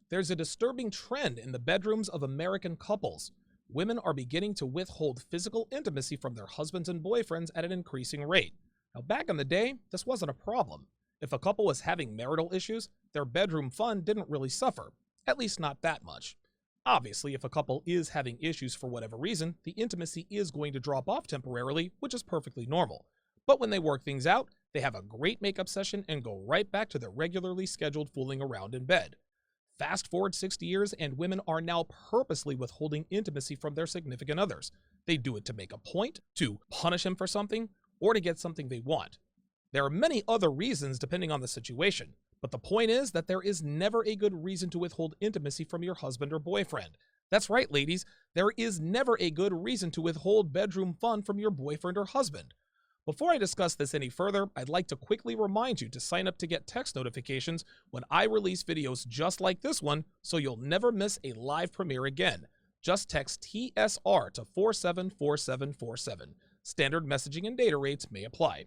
there's a disturbing trend in the bedrooms of American couples. Women are beginning to withhold physical intimacy from their husbands and boyfriends at an increasing rate. Now, back in the day, this wasn't a problem. If a couple was having marital issues, their bedroom fun didn't really suffer, at least not that much. Obviously, if a couple is having issues for whatever reason, the intimacy is going to drop off temporarily, which is perfectly normal. But when they work things out, they have a great makeup session and go right back to their regularly scheduled fooling around in bed. Fast forward 60 years and women are now purposely withholding intimacy from their significant others. They do it to make a point, to punish him for something, or to get something they want. There are many other reasons depending on the situation, but the point is that there is never a good reason to withhold intimacy from your husband or boyfriend. That's right, ladies, there is never a good reason to withhold bedroom fun from your boyfriend or husband. Before I discuss this any further, I'd like to quickly remind you to sign up to get text notifications when I release videos just like this one, so you'll never miss a live premiere again. Just text TSR to 474747. Standard messaging and data rates may apply.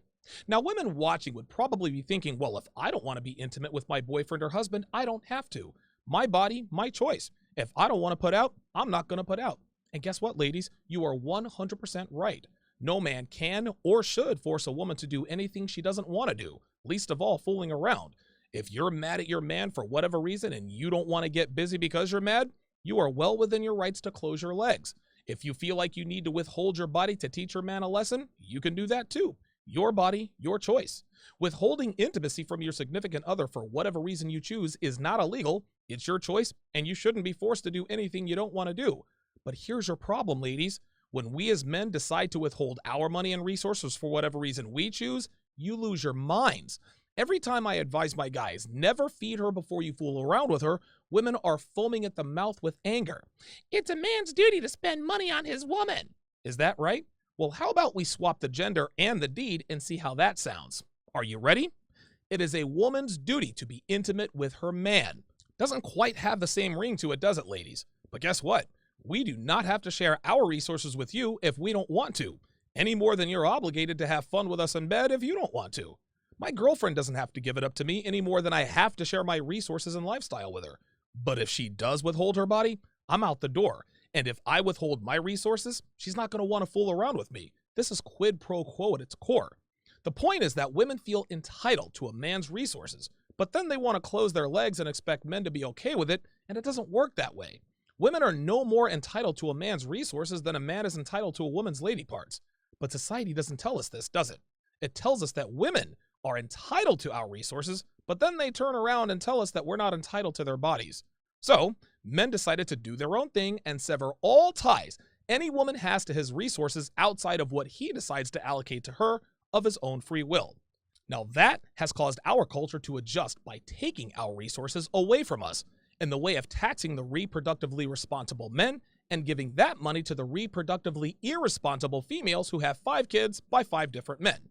Now, women watching would probably be thinking, well, if I don't want to be intimate with my boyfriend or husband, I don't have to. My body, my choice. If I don't want to put out, I'm not going to put out. And guess what, ladies? You are 100% right. No man can or should force a woman to do anything she doesn't want to do, least of all fooling around. If you're mad at your man for whatever reason and you don't want to get busy because you're mad, you are well within your rights to close your legs. If you feel like you need to withhold your body to teach your man a lesson, you can do that too. Your body, your choice. Withholding intimacy from your significant other for whatever reason you choose is not illegal. It's your choice, and you shouldn't be forced to do anything you don't want to do. But here's your problem, ladies. When we as men decide to withhold our money and resources for whatever reason we choose, you lose your minds. Every time I advise my guys, never feed her before you fool around with her, women are foaming at the mouth with anger. It's a man's duty to spend money on his woman. Is that right? Well, how about we swap the gender and the deed and see how that sounds? Are you ready? It is a woman's duty to be intimate with her man. Doesn't quite have the same ring to it, does it, ladies? But guess what? We do not have to share our resources with you if we don't want to, any more than you're obligated to have fun with us in bed if you don't want to. My girlfriend doesn't have to give it up to me any more than I have to share my resources and lifestyle with her. But if she does withhold her body, I'm out the door. And if I withhold my resources, she's not going to want to fool around with me. This is quid pro quo at its core. The point is that women feel entitled to a man's resources, but then they want to close their legs and expect men to be okay with it, and it doesn't work that way. Women are no more entitled to a man's resources than a man is entitled to a woman's lady parts. But society doesn't tell us this, does it? It tells us that women are entitled to our resources, but then they turn around and tell us that we're not entitled to their bodies. So, men decided to do their own thing and sever all ties any woman has to his resources outside of what he decides to allocate to her of his own free will. Now that has caused our culture to adjust by taking our resources away from us in the way of taxing the reproductively responsible men and giving that money to the reproductively irresponsible females who have 5 kids by 5 different men.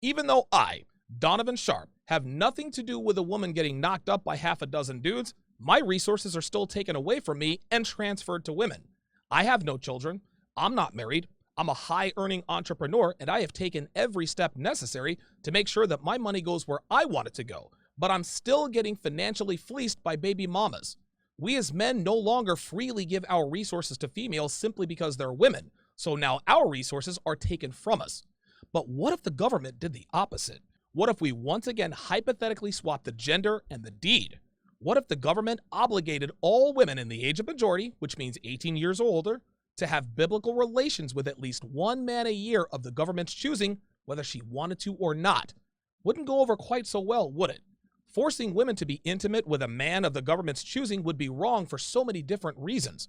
Even though I, Donovan Sharpe, have nothing to do with a woman getting knocked up by half a dozen dudes, my resources are still taken away from me and transferred to women. I have no children. I'm not married. I'm a high-earning entrepreneur, and I have taken every step necessary to make sure that my money goes where I want it to go, but I'm still getting financially fleeced by baby mamas. We as men no longer freely give our resources to females simply because they're women, so now our resources are taken from us. But what if the government did the opposite? What if we once again hypothetically swapped the gender and the deed? What if the government obligated all women in the age of majority, which means 18 years or older, to have biblical relations with at least one man a year of the government's choosing, whether she wanted to or not? Wouldn't go over quite so well, would it? Forcing women to be intimate with a man of the government's choosing would be wrong for so many different reasons.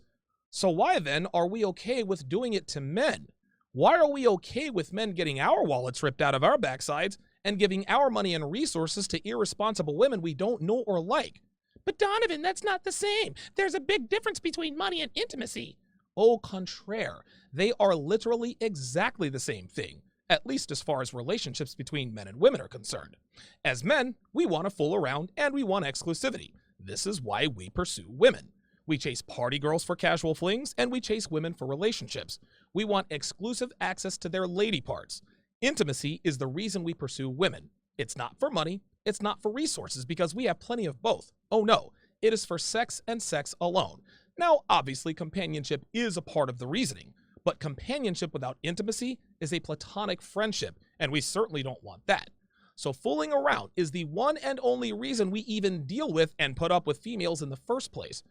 So why then are we okay with doing it to men? Why are we okay with men getting our wallets ripped out of our backsides and giving our money and resources to irresponsible women we don't know or like? But Donovan, that's not the same. There's a big difference between money and intimacy. Au contraire, they are literally exactly the same thing, at least as far as relationships between men and women are concerned. As men, we want to fool around and we want exclusivity. This is why we pursue women. We chase party girls for casual flings and we chase women for relationships. We want exclusive access to their lady parts. Intimacy is the reason we pursue women. It's not for money. It's not for resources because we have plenty of both. Oh no, it is for sex and sex alone. Now, obviously, companionship is a part of the reasoning, but companionship without intimacy is a platonic friendship, and we certainly don't want that. So fooling around is the one and only reason we even deal with and put up with females in the first place.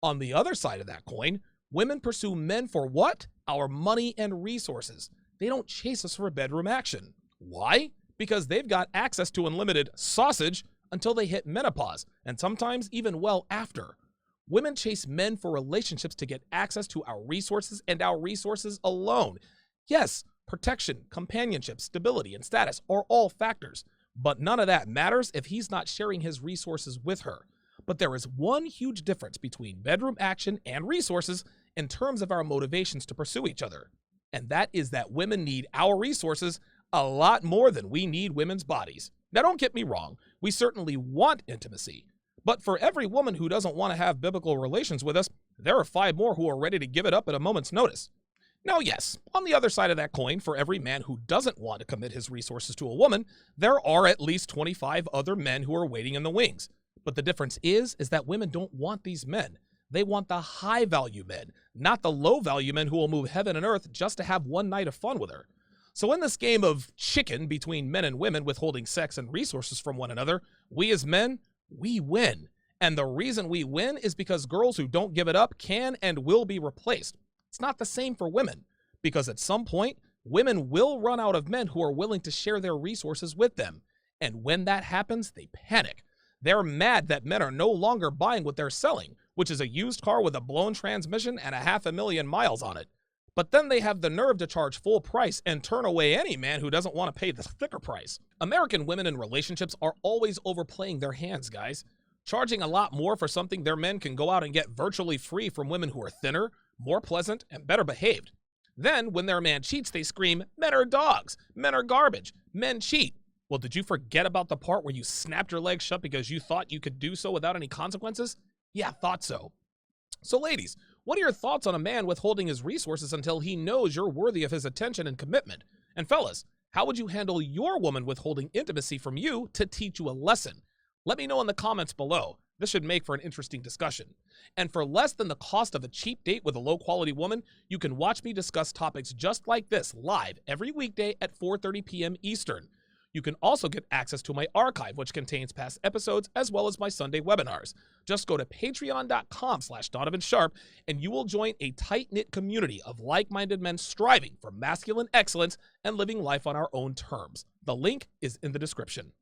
On the other side of that coin, women pursue men for what? Our money and resources. They don't chase us for bedroom action. Why? Because they've got access to unlimited sausage until they hit menopause, and sometimes even well after. Women chase men for relationships to get access to our resources and our resources alone. Yes, protection, companionship, stability, and status are all factors, but none of that matters if he's not sharing his resources with her. But there is one huge difference between bedroom action and resources in terms of our motivations to pursue each other. And that is that women need our resources a lot more than we need women's bodies. Now, don't get me wrong, we certainly want intimacy. But for every woman who doesn't want to have biblical relations with us, there are 5 more who are ready to give it up at a moment's notice. Now, yes, on the other side of that coin, for every man who doesn't want to commit his resources to a woman, there are at least 25 other men who are waiting in the wings. But the difference is that women don't want these men. They want the high-value men, not the low-value men who will move heaven and earth just to have one night of fun with her. So in this game of chicken between men and women withholding sex and resources from one another, we as men, we win. And the reason we win is because girls who don't give it up can and will be replaced. It's not the same for women, because at some point, women will run out of men who are willing to share their resources with them. And when that happens, they panic. They're mad that men are no longer buying what they're selling, which is a used car with a blown transmission and 500,000 miles on it. But then they have the nerve to charge full price and turn away any man who doesn't want to pay the thicker price. American women in relationships are always overplaying their hands, guys. Charging a lot more for something their men can go out and get virtually free from women who are thinner, more pleasant, and better behaved. Then, when their man cheats, they scream, "Men are dogs! Men are garbage! Men cheat!" Well, did you forget about the part where you snapped your legs shut because you thought you could do so without any consequences? Yeah, thought so. So ladies, what are your thoughts on a man withholding his resources until he knows you're worthy of his attention and commitment? And fellas, how would you handle your woman withholding intimacy from you to teach you a lesson? Let me know in the comments below. This should make for an interesting discussion. And for less than the cost of a cheap date with a low-quality woman, you can watch me discuss topics just like this live every weekday at 4:30 p.m. Eastern. You can also get access to my archive, which contains past episodes as well as my Sunday webinars. Just go to patreon.com/Donovan Sharpe and you will join a tight-knit community of like-minded men striving for masculine excellence and living life on our own terms. The link is in the description.